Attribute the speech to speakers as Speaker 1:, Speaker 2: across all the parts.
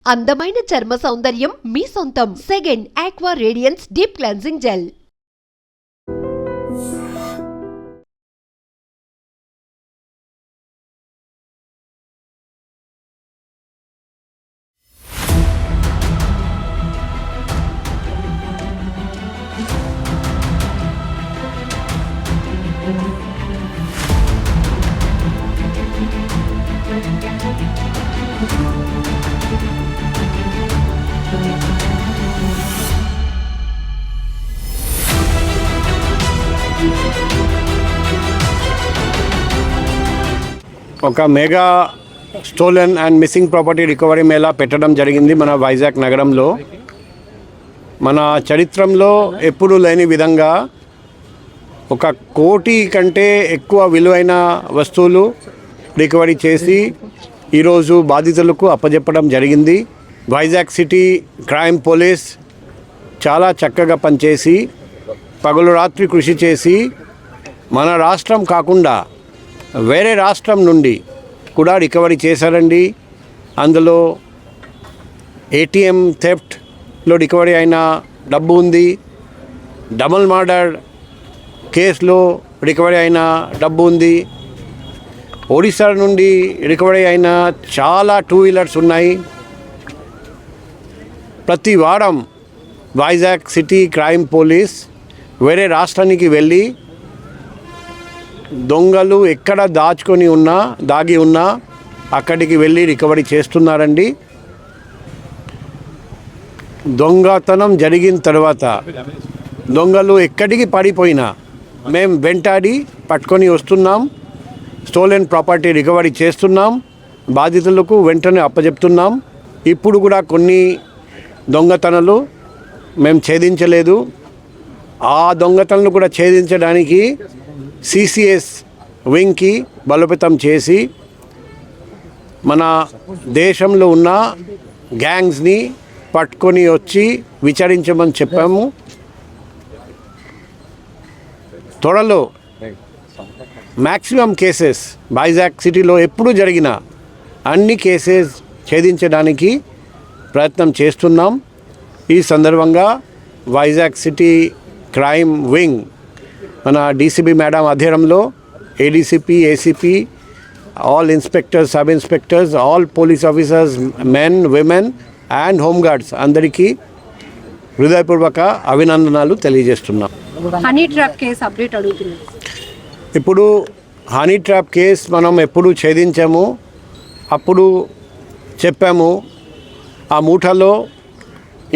Speaker 1: అందమైన చర్మ సౌందర్యం మీ సొంతం. Second aqua radiance deep cleansing gel.
Speaker 2: ఒక mega stolen and missing property recovery mela పెట్టడం జరిగింది మన వైజాగ్ నగరంలో. మన చరిత్రలో ఎప్పుడూ లేని విధంగా 1 కోటి కంటే ఎక్కువ విలువైన వస్తువులు రికవరీ చేసి ఈరోజు బాధితులకు అప్పజెప్పడం జరిగింది. వైజాగ్ సిటీ క్రైమ్ పోలీస్ చాలా చక్కగా పనిచేసి పగలు రాత్రి కృషి చేసి మన రాష్ట్రం కాకుండా వేరే రాష్ట్రం నుండి కూడా రికవరీ చేశారండి. అందులో ఏటీఎం థెఫ్ట్లో రికవరీ అయిన డబ్బు ఉంది, డబుల్ మర్డర్ కేసులో రికవరీ అయిన డబ్బు ఉంది, ఒడిశా నుండి రికవరీ అయిన చాలా 2 వీలర్స్ ఉన్నాయి. ప్రతి వారం వైజాగ్ సిటీ క్రైమ్ పోలీస్ వేరే రాష్ట్రానికి వెళ్ళి దొంగలు ఎక్కడ దాగి ఉన్నా అక్కడికి వెళ్ళి రికవరీ చేస్తున్నారండి. దొంగతనం జరిగిన తర్వాత దొంగలు ఎక్కడికి పడిపోయినా మేము వెంటాడి పట్టుకొని వస్తున్నాం. స్టోలెన్ ప్రాపర్టీ రికవరీ చేస్తున్నాం, బాధితులకు వెంటనే అప్పచెప్తున్నాం. ఇప్పుడు కూడా కొన్ని దొంగతనాలు మేము ఛేదించలేదు. ఆ దొంగతనాలు కూడా ఛేదించడానికి సిసిఎస్ వింగ్కి బలోపేతం చేసి మన దేశంలో ఉన్న గ్యాంగ్స్ని పట్టుకొని వచ్చి విచారించమని చెప్పాము. త్వరలో మ్యాక్సిమం కేసెస్ వైజాగ్ సిటీలో ఎప్పుడు జరిగిన అన్ని కేసెస్ ఛేదించడానికి ప్రయత్నం చేస్తున్నాం. ఈ సందర్భంగా వైజాగ్ సిటీ క్రైమ్ వింగ్ మన డీసీపీ మేడం ఆధ్వర్యంలో ADCP, ACP, all inspectors, sub inspectors, all police officers, men, women and home guards అందరికీ హృదయపూర్వక అభినందనలు తెలియజేస్తున్నాం.
Speaker 3: హనీ ట్రాప్ కేసు అప్డేట్ అడుగుతున్నాం.
Speaker 2: ఇప్పుడు హనీ ట్రాప్ కేసు మనం ఎప్పుడు ఛేదించాము, అప్పుడు చెప్పాము. ఆ మూటలో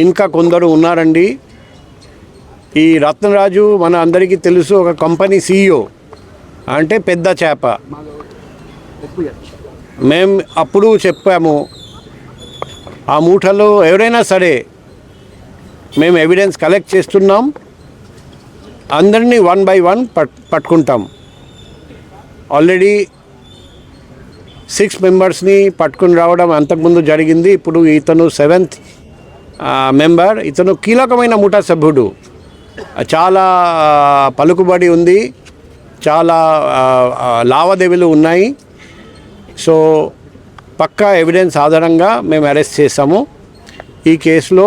Speaker 2: ఇంకా కొందరు ఉన్నారండి. ఈ రత్నరాజు మన అందరికీ తెలుసు, ఒక కంపెనీ CEO, అంటే పెద్ద చేప. మేము అప్పుడు చెప్పాము ఆ మూటలో ఎవరైనా సరే మేము ఎవిడెన్స్ కలెక్ట్ చేస్తున్నాం, అందరినీ 1 by 1 పట్టుకుంటాం. ఆల్రెడీ 6 మెంబర్స్ని పట్టుకుని రావడం అంతకుముందు జరిగింది. ఇప్పుడు ఇతను 7th మెంబర్. ఇతను కీలకమైన మూటా సభ్యుడు, చాలా పలుకుబడి ఉంది, చాలా లావాదేవీలు ఉన్నాయి. సో పక్కా ఎవిడెన్స్ ఆధారంగా మేము అరెస్ట్ చేసాము. ఈ కేసులో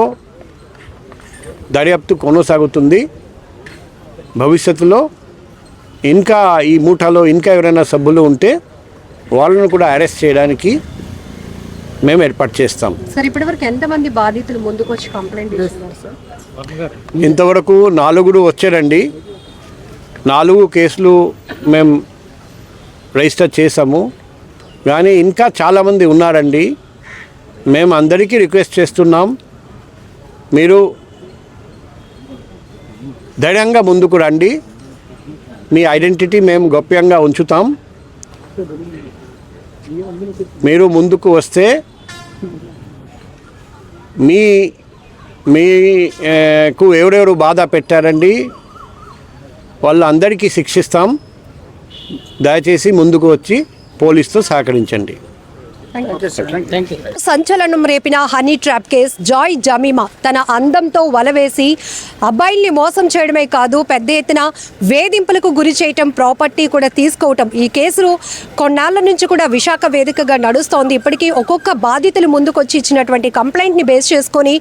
Speaker 2: దర్యాప్తు కొనసాగుతుంది. భవిష్యత్తులో ఇంకా ఈ మూటలో ఇంకా ఎవరైనా సభ్యులు ఉంటే వాళ్ళను కూడా అరెస్ట్ చేయడానికి మేము ఏర్పాటు చేస్తాం.
Speaker 3: సార్, ఇప్పటివరకు ఎంతమంది బాధితులు ముందుకు వచ్చి కంప్లైంట్ చేస్తున్నారు సార్?
Speaker 2: ఇంతవరకు 4 వచ్చారండి. 4 కేసులు మేము రిజిస్టర్ చేసాము, కానీ ఇంకా చాలామంది ఉన్నారండి. మేము అందరికీ రిక్వెస్ట్ చేస్తున్నాం, మీరు ధైర్యంగా ముందుకు రండి. మీ ఐడెంటిటీ మేము గోప్యంగా ఉంచుతాం. మీరు ముందుకు వస్తే మీకు ఎవరెవరు బాధ పెట్టారండి వాళ్ళందరికీ శిక్షిస్తాం. దయచేసి ముందుకు వచ్చి పోలీసుతో సహకరించండి.
Speaker 3: సంచలనం రేపిన honey trap case. Joy Jemima తన అందంతో వలవేసి అబ్బాయిల్ని మోసం చేయడమే కాదు, పెద్ద ఎత్తున వేధింపులకు గురి చేయటం, ప్రాపర్టీ కూడా తీసుకోవటం. ఈ కేసులు కొన్నాళ్ల నుంచి కూడా విశాఖ వేదికగా నడుస్తోంది. ఇప్పటికీ ఒక్కొక్క బాధితులు ముందుకొచ్చి ఇచ్చినటువంటి కంప్లైంట్ని బేస్ చేసుకొని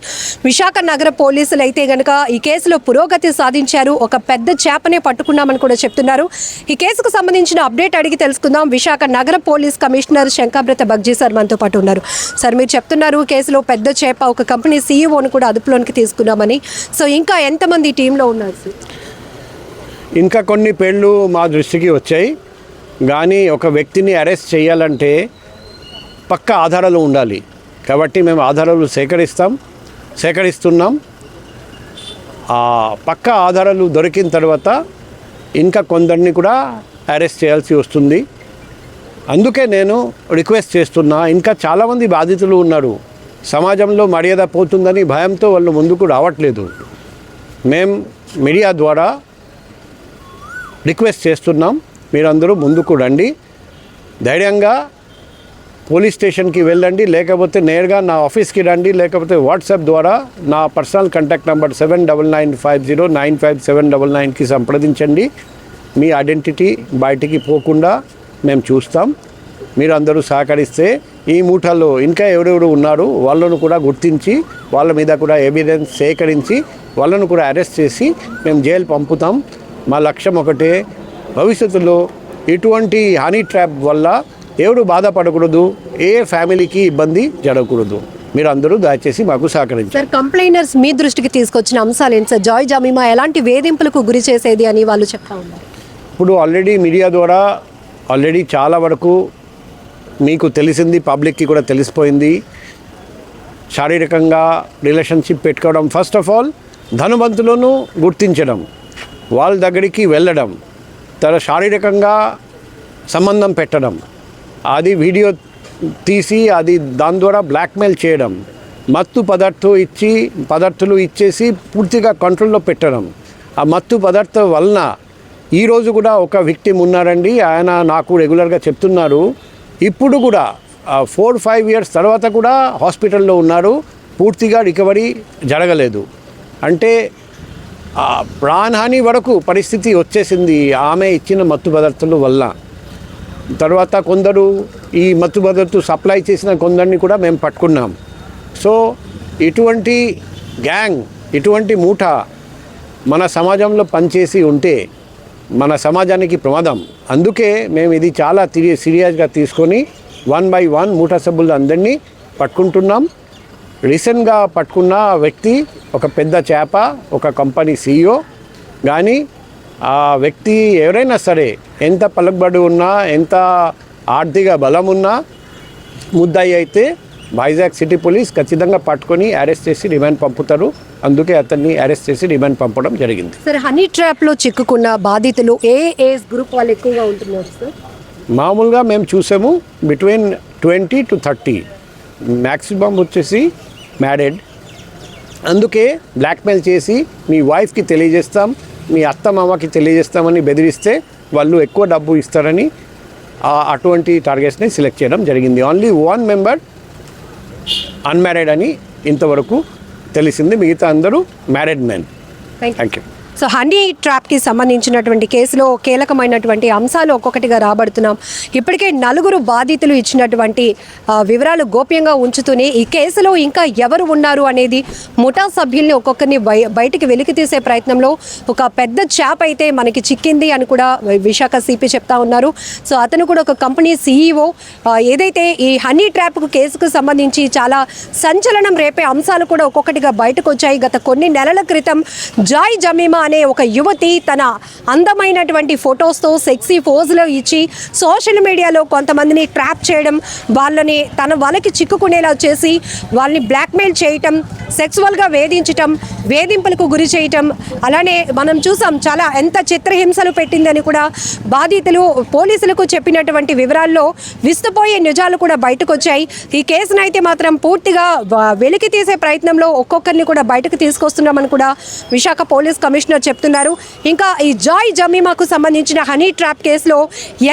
Speaker 3: విశాఖ నగర పోలీసులు అయితే గనక ఈ కేసులో పురోగతి సాధించారు. ఒక పెద్ద చేపనే పట్టుకున్నామని కూడా చెప్తున్నారు. ఈ కేసుకు సంబంధించిన అప్డేట్ అడిగి తెలుసుకుందాం. విశాఖ నగర పోలీస్ కమిషనర్ శంకాబ్రత బగ్జీ సార్ మనతో పాటు ఉన్నారు. సార్, మీరు చెప్తున్నారు కేసులో పెద్ద చేప, ఒక కంపెనీ సీఈఓని కూడా అదుపులోనికి తీసుకున్నామని. సో ఇంకా ఎంతమంది టీంలో ఉన్నారు సార్?
Speaker 2: ఇంకా కొన్ని పేర్లు మా దృష్టికి వచ్చాయి. కానీ ఒక వ్యక్తిని అరెస్ట్ చేయాలంటే పక్కా ఆధారాలు ఉండాలి. కాబట్టి మేము ఆధారాలు సేకరిస్తున్నాం. ఆ పక్కా ఆధారాలు దొరికిన తర్వాత ఇంకా కొందరిని కూడా అరెస్ట్ చేయాల్సి వస్తుంది. అందుకే నేను రిక్వెస్ట్ చేస్తున్నా, ఇంకా చాలామంది బాధితులు ఉన్నారు. సమాజంలో మర్యాద పోతుందని భయంతో వాళ్ళు ముందుకు రావట్లేదు. మేము మీడియా ద్వారా రిక్వెస్ట్ చేస్తున్నాం, మీరందరూ ముందుకు రండి, ధైర్యంగా పోలీస్ స్టేషన్కి వెళ్ళండి, లేకపోతే నేరుగా నా ఆఫీస్కి రండి, లేకపోతే వాట్సాప్ ద్వారా నా పర్సనల్ కాంటాక్ట్ నెంబర్ 7995095799కి సంప్రదించండి. మీ ఐడెంటిటీ బయటికి పోకుండా మేము చూస్తాం. మీరు అందరూ సహకరిస్తే ఈ మూటల్లో ఇంకా ఎవరెవరు ఉన్నారు వాళ్ళను కూడా గుర్తించి వాళ్ళ మీద కూడా ఎవిడెన్స్ సేకరించి వాళ్ళను కూడా అరెస్ట్ చేసి మేము జైలు పంపుతాం. మా లక్ష్యం ఒకటే, భవిష్యత్తులో ఇటువంటి హనీ ట్రాప్ వల్ల ఎవరు బాధపడకూడదు, ఏ ఫ్యామిలీకి ఇబ్బంది జరగకూడదు. మీరు అందరూ దయచేసి మాకు సహకరించారు.
Speaker 3: సార్, కంప్లైనర్స్ మీ దృష్టికి తీసుకొచ్చిన అంశాలు ఏంటి సార్? జాయ్ జమీమా ఎలాంటి వేధింపులకు గురి చేసేది అని వాళ్ళు చెప్తా ఉన్నారు.
Speaker 2: ఇప్పుడు ఆల్రెడీ మీడియా ద్వారా చాలా వరకు మీకు తెలిసింది, పబ్లిక్కి కూడా తెలిసిపోయింది. శారీరకంగా రిలేషన్షిప్ పెట్టుకోవడం, ఫస్ట్ ఆఫ్ ఆల్ ధనవంతులను గుర్తించడం, వాళ్ళ దగ్గరికి వెళ్ళడం, శారీరకంగా సంబంధం పెట్టడం, అది వీడియో తీసి దాని ద్వారా బ్లాక్మెయిల్ చేయడం, మత్తు పదార్థాలు ఇచ్చేసి పూర్తిగా కంట్రోల్లో పెట్టడం. ఆ మత్తు పదార్థం వలన ఈరోజు కూడా ఒక విక్టిమ్ ఉన్నారండి. ఆయన నాకు రెగ్యులర్గా చెప్తున్నారు, ఇప్పుడు కూడా 4-5 ఇయర్స్ తర్వాత కూడా హాస్పిటల్లో ఉన్నారు, పూర్తిగా రికవరీ జరగలేదు. అంటే ప్రాణహాని వరకు పరిస్థితి వచ్చేసింది ఆమె ఇచ్చిన మత్తు పదార్థాల వల్ల. తర్వాత కొందరు ఈ మత్తు పదార్థాలు సప్లై చేసిన కొందరిని కూడా మేము పట్టుకున్నాం. సో ఇటువంటి గ్యాంగ్, ఇటువంటి మూట మన సమాజంలో పనిచేసి ఉంటే మన సమాజానికి ప్రమాదం. అందుకే మేము ఇది చాలా సీరియస్గా తీసుకొని 1 by 1 మూట సభ్యులు అందరినీ పట్టుకుంటున్నాం. రీసెంట్గా పట్టుకున్న వ్యక్తి ఒక పెద్ద చేప, ఒక కంపెనీ సీఈఓ. కానీ ఆ వ్యక్తి ఎవరైనా సరే, ఎంత పలుకుబడి ఉన్నా, ఎంత ఆర్థిక బలం ఉన్నా, ముద్దాయి అయితే వైజాగ్ సిటీ పోలీస్ ఖచ్చితంగా పట్టుకొని అరెస్ట్ చేసి రిమాండ్ పంపుతారు. అందుకే అతన్ని అరెస్ట్ చేసి రిమాండ్ పంపడం జరిగింది.
Speaker 3: సార్, హనీ ట్రాప్లో చిక్కుకున్న బాధితులు ఏ ఏజ్ గ్రూప్ వాళ్ళు ఎక్కువగా ఉంటున్నారు సార్?
Speaker 2: మామూలుగా మేము చూసాము బిట్వీన్ 20 to 30, మ్యాక్సిమం వచ్చేసి మ్యారీడ్. అందుకే బ్లాక్మెయిల్ చేసి మీ వైఫ్కి తెలియజేస్తాం, మీ అత్త మామకి తెలియజేస్తామని బెదిరిస్తే వాళ్ళు ఎక్కువ డబ్బు ఇస్తారని అటువంటి టార్గెట్స్ని సెలెక్ట్ చేయడం జరిగింది. ఓన్లీ 1 మెంబర్ అన్మ్యారీడ్ అని ఇంతవరకు తెలిసింది, మిగతా అందరూ married men. Thank you.
Speaker 3: So honey ట్రాప్కి సంబంధించినటువంటి కేసులో కీలకమైనటువంటి అంశాలు ఒక్కొక్కటిగా రాబడుతున్నాం. ఇప్పటికే 4 బాధితులు ఇచ్చినటువంటి వివరాలు గోప్యంగా ఉంచుతూనే ఈ కేసులో ఇంకా ఎవరు ఉన్నారు అనేది ముఠా సభ్యుల్ని ఒక్కొక్కరిని బయటికి వెలికి తీసే ప్రయత్నంలో ఒక పెద్ద చేప అయితే మనకి చిక్కింది అని కూడా విశాఖ సిపి చెప్తా ఉన్నారు. సో అతను కూడా ఒక కంపెనీ సీఈఓ. ఏదైతే ఈ హనీ ట్రాప్ కేసుకు సంబంధించి చాలా సంచలనం రేపే అంశాలు కూడా ఒక్కొక్కటిగా బయటకు వచ్చాయి. గత కొన్ని నెలల క్రితం జాయ్ జమీమా అనే ఒక యువతి తన అందమైనటువంటి ఫొటోస్తో సెక్సీ పోజులు ఇచ్చి సోషల్ మీడియాలో కొంతమందిని ట్రాప్ చేయడం, వాళ్ళని తన వలకి చిక్కుకునేలా చేసి వాళ్ళని బ్లాక్మెయిల్ చేయటం, సెక్సువల్గా వేధించటం, వేధింపులకు గురి చేయటం, అలానే మనం చూసాం చాలా ఎంత చిత్రహింసలు పెట్టిందని కూడా బాధితులు పోలీసులకు చెప్పినటువంటి వివరాల్లో విస్తుపోయే నిజాలు కూడా బయటకు వచ్చాయి. ఈ కేసును అయితే మాత్రం పూర్తిగా వెలికి తీసే ప్రయత్నంలో ఒక్కొక్కరిని కూడా బయటకు తీసుకొస్తున్నామని కూడా విశాఖ పోలీస్ కమిషనర్ చెప్తున్నారు. ఇంకా ఈ జాయ్ జమీమాకు సంబంధించిన హనీ ట్రాప్ కేసులో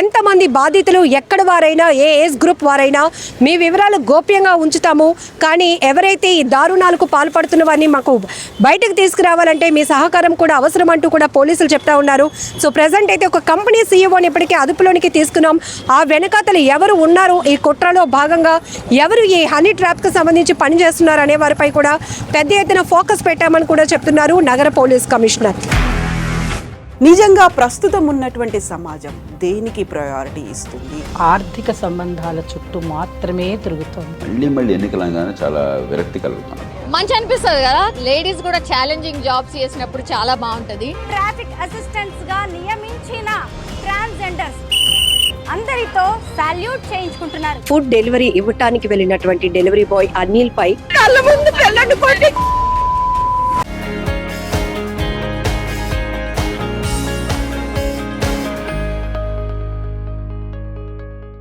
Speaker 3: ఎంతమంది బాధితులు ఎక్కడ వారైనా ఏ ఏజ్ గ్రూప్ వారైనా మీ వివరాలు గోప్యంగా ఉంచుతాము, కానీ ఎవరైతే ఈ దారుణాలకు పాల్పడుతున్న వారిని మాకు బయటకు తీసుకురావాలంటే మీ సహకారం కూడా అవసరం అంటూ కూడా పోలీసులు చెప్తా ఉన్నారు. సో ప్రజెంట్ అయితే ఒక కంపెనీ సీఈఓని ఇప్పటికే అదుపులోనికి తీసుకున్నాం. ఆ వెనకాతలు ఎవరు ఉన్నారు, ఈ కుట్రలో భాగంగా ఎవరు ఈ హనీ ట్రాప్కి సంబంధించి పనిచేస్తున్నారు అనే వారిపై కూడా పెద్ద ఎత్తున ఫోకస్ పెట్టామని కూడా చెప్తున్నారు నగర పోలీస్ కమిషనర్.
Speaker 4: నిజంగా ప్రస్తుతం ఉన్నటువంటి సమాజం దేనికి ప్రయారిటీ ఇస్తుంది?
Speaker 5: ఆర్థిక సంబంధాల చుట్టూ మాత్రమే తిరుగుతోంది.
Speaker 6: మళ్ళీ ఎన్నికలంగానే చాలా విరక్తి కలుగుతున్నాం.
Speaker 7: మంచి అనిపిస్తుంది కదా, లేడీస్ కూడా ఛాలెంజింగ్ జాబ్స్ చేసినప్పుడు చాలా బాగుంటది.
Speaker 8: ట్రాఫిక్ అసిస్టెంట్స్ గా నియమించిన ట్రాన్స్జెండర్స్ అందరితో సాల్యూట్ చేయించుకుంటున్నారు.
Speaker 3: ఫుడ్ డెలివరీ ఇవ్వటానికి వెళ్ళినటువంటి డెలివరీ బాయ్ అనిల్ పై కళ్ళ ముందు